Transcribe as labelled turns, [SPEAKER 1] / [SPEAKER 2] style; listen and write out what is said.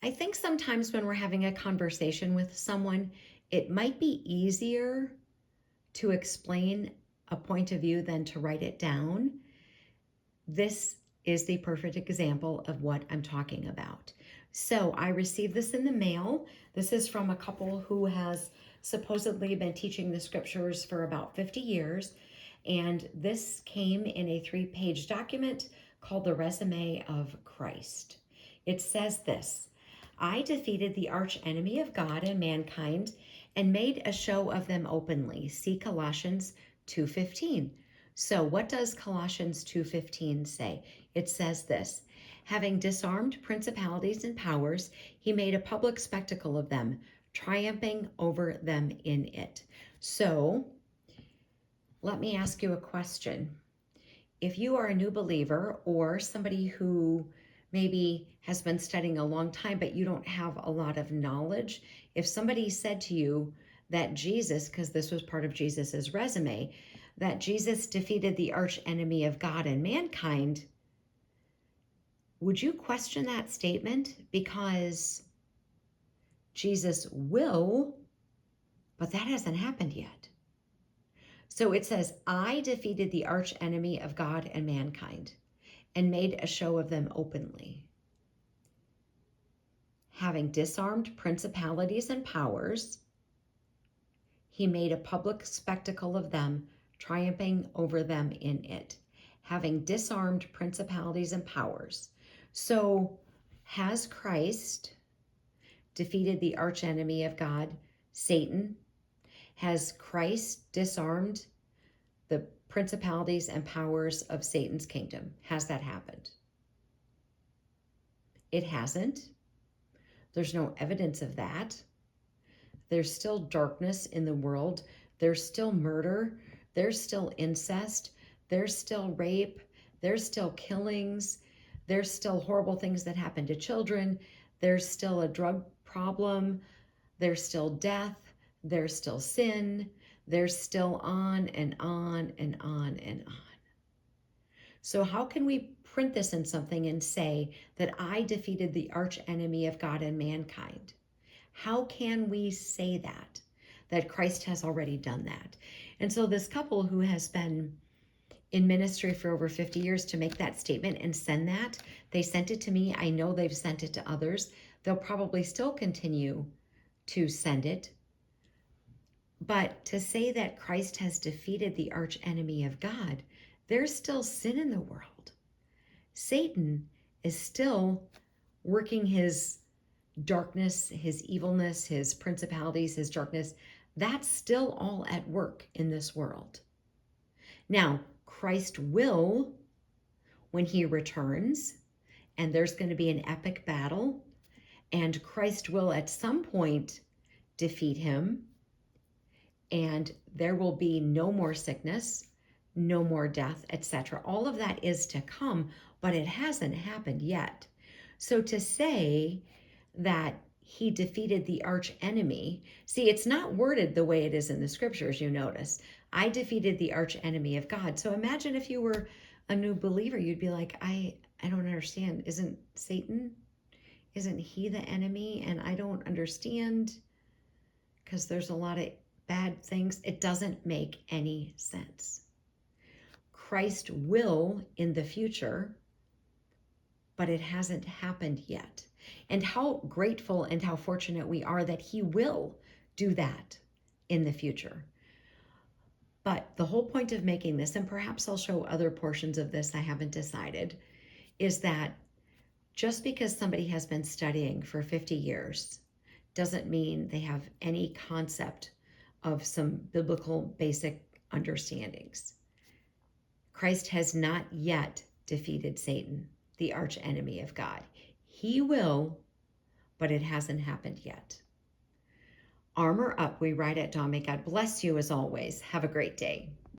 [SPEAKER 1] I think sometimes when we're having a conversation with someone, it might be easier to explain a point of view than to write it down. This is the perfect example of what I'm talking about. So I received this in the mail. This is from a couple who has supposedly been teaching the scriptures for about 50 years. And this came in a 3-page document called the Resume of Christ. It says this: I defeated the arch enemy of God and mankind and made a show of them openly. See Colossians 2:15. So what does Colossians 2:15 say? It says this: having disarmed principalities and powers, he made a public spectacle of them, triumphing over them in it. So let me ask you a question. If you are a new believer or somebody who maybe has been studying a long time, but you don't have a lot of knowledge, if somebody said to you that Jesus, because this was part of Jesus's resume, that Jesus defeated the arch enemy of God and mankind, would you question that statement? Because Jesus will, but that hasn't happened yet. So it says, I defeated the arch enemy of God and mankind and made a show of them openly. Having disarmed principalities and powers, he made a public spectacle of them, triumphing over them in it. Having disarmed principalities and powers. So, has Christ defeated the archenemy of God, Satan? Has Christ disarmed the principalities and powers of Satan's kingdom? Has that happened? It hasn't. There's no evidence of that. There's still darkness in the world. There's still murder. There's still incest. There's still rape. There's still killings. There's still horrible things that happen to children. There's still a drug problem. There's still death. There's still sin. There's still on and on and on and on. So how can we print this in something and say that I defeated the arch enemy of God and mankind? How can we say that Christ has already done that? And so this couple who has been in ministry for over 50 years to make that statement and send that, they sent it to me. I know they've sent it to others. They'll probably still continue to send it. But to say that Christ has defeated the arch enemy of God, there's still sin in the world. Satan is still working his darkness, his evilness, his principalities, his darkness. That's still all at work in this world. Now, Christ will, when he returns, and there's going to be an epic battle, and Christ will at some point defeat him, and there will be no more sickness, no more death, etc. All of that is to come, but it hasn't happened yet. So to say that he defeated the arch enemy, see, it's not worded the way it is in the scriptures, you notice. I defeated the arch enemy of God. So imagine if you were a new believer, you'd be like, I don't understand. Isn't Satan, isn't he the enemy? And I don't understand because there's a lot of bad things. It doesn't make any sense. Christ will in the future, but it hasn't happened yet. And how grateful and how fortunate we are that he will do that in the future. But the whole point of making this, and perhaps I'll show other portions of this, I haven't decided, is that just because somebody has been studying for 50 years doesn't mean they have any concept of some biblical basic understandings. Christ has not yet defeated Satan, the arch enemy of God. He will, but it hasn't happened yet. Armor up, we write at Dawn. May God bless you as always. Have a great day.